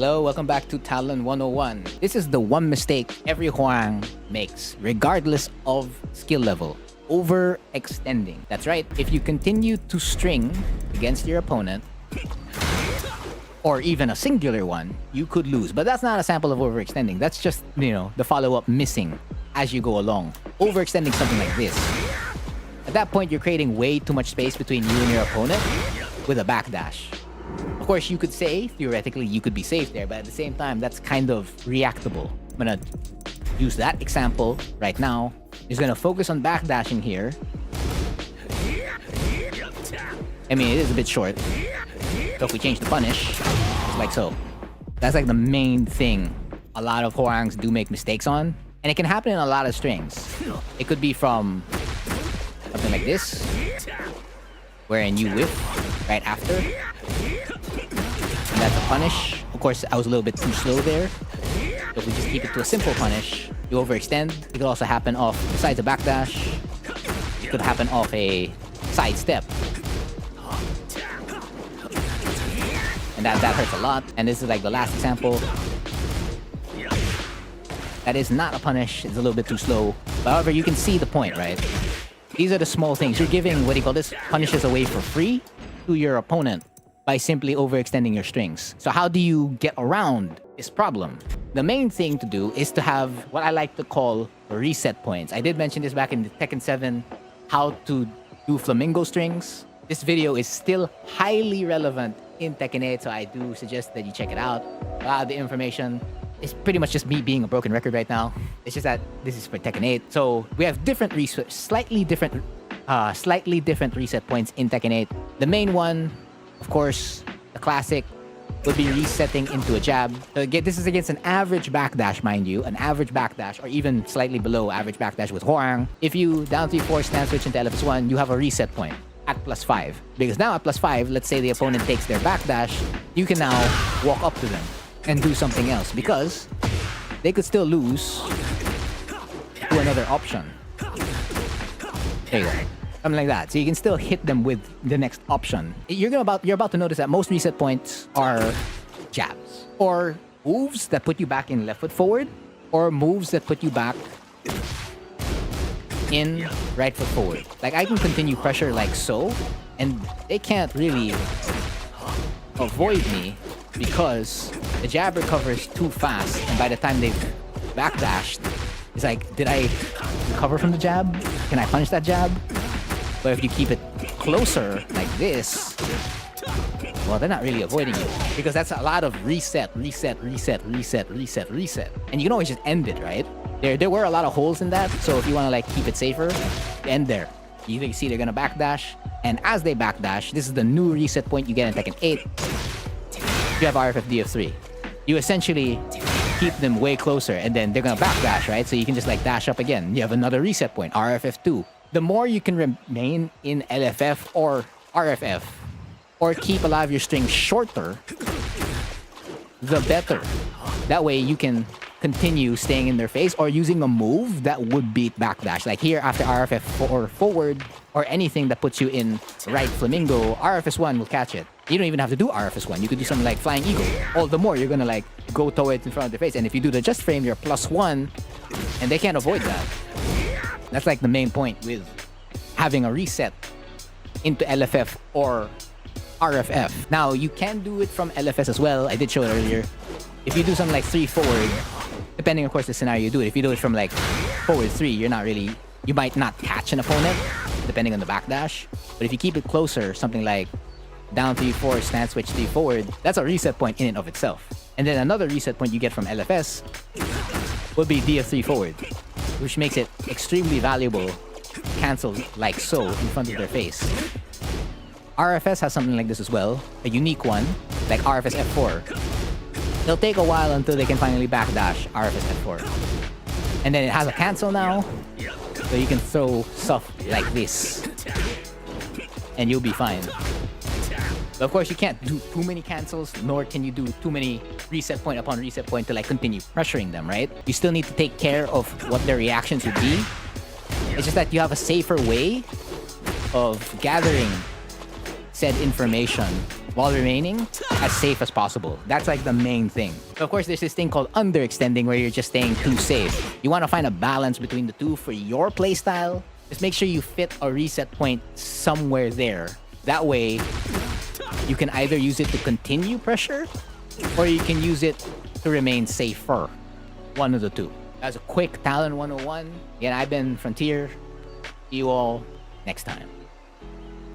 Hello, welcome back to Talon 101. This is the one mistake every Hwoarang makes, regardless of skill level. Overextending. That's right, if you continue to string against your opponent, or even a singular one, you could lose. But that's not a sample of overextending. That's just, the follow-up missing as you go along. Overextending something like this. At that point, you're creating way too much space between you and your opponent with a backdash. Of course, you could say, theoretically, you could be safe there, but at the same time, that's kind of reactable. I'm gonna use that example right now. Just gonna focus on backdashing here. I mean, it is a bit short. So if we change the punish, it's like so. That's like the main thing a lot of Hwoarangs do make mistakes on. And it can happen in a lot of strings. It could be from something like this, wherein you whiff right after. And that's a punish. Of course, I was a little bit too slow there. So if we just keep it to a simple punish, you overextend. It could also happen off, besides a backdash, it could happen off a sidestep. And that hurts a lot. And this is like the last example. That is not a punish. It's a little bit too slow. But however, you can see the point, right? These are the small things. You're giving, what do you call this, punishes away for free to your opponent by simply overextending your strings. So how do you get around this problem? The main thing to do is to have what I like to call reset points. I did mention this back in the Tekken 7, how to do flamingo strings. This video is still highly relevant in Tekken 8, so I do suggest that you check it out. A lot of the information is pretty much just me being a broken record right now. It's just that this is for Tekken 8. So we have different slightly different reset points in Tekken 8. The main one, of course, the classic, would be resetting into a jab. So again, this is against an average backdash, mind you, an average backdash, or even slightly below average backdash with Hwoarang. If you down 3-4 stand switch into LFS1, you have a reset point at +5. Because now at +5, let's say the opponent takes their backdash, you can now walk up to them and do something else, because they could still lose to another option. There you go. Something like that. So you can still hit them with the next option. You're about to notice that most reset points are jabs, or moves that put you back in left foot forward, or moves that put you back in right foot forward. Like, I can continue pressure like so, and they can't really avoid me because the jab recovers too fast, and by the time they've backdashed, it's like, did I recover from the jab? Can I punish that jab? But if you keep it closer like this, well, they're not really avoiding you, because that's a lot of reset. And you can always just end it, right? There were a lot of holes in that, so if you want to like keep it safer, end there. You see they're gonna backdash, and as they backdash, this is the new reset point you get in Tekken 8. You have RFF DF3. You essentially keep them way closer, and then they're gonna backdash, right? So you can just like dash up again. You have another reset point, RFF2. The more you can remain in LFF or RFF, or keep a lot of your strings shorter, the better. That way you can continue staying in their face or using a move that would beat backdash. Like here, after RFF or forward, or anything that puts you in right flamingo, RFS1 will catch it. You don't even have to do RFS1. You could do something like Flying Eagle. All the more you're gonna like go towards in front of their face. And if you do the just frame, you're +1, and they can't avoid that. That's like the main point with having a reset into LFF or RFF. Now, you can do it from LFS as well. I did show it earlier. If you do something like 3 forward, depending, of course, the scenario you do it. If you do it from like forward 3, you might not catch an opponent, depending on the backdash. But if you keep it closer, something like down 3-4, stand switch 3 forward, that's a reset point in and of itself. And then another reset point you get from LFS would be DF3 forward, which makes it extremely valuable to cancel like so in front of their face. RFS has something like this as well, a unique one, like RFS F4. It'll take a while until they can finally backdash RFS F4. And then it has a cancel now, so you can throw stuff like this, and you'll be fine. But of course, you can't do too many cancels, nor can you do too many reset point upon reset point to like continue pressuring them, right? You still need to take care of what their reactions would be. It's just that you have a safer way of gathering said information while remaining as safe as possible. That's like the main thing. So of course, there's this thing called underextending where you're just staying too safe. You want to find a balance between the two for your playstyle. Just make sure you fit a reset point somewhere there. That way, you can either use it to continue pressure or you can use it to remain safer. One of the two. That's a quick Talon 101. Again, I've been Frontier. See you all next time.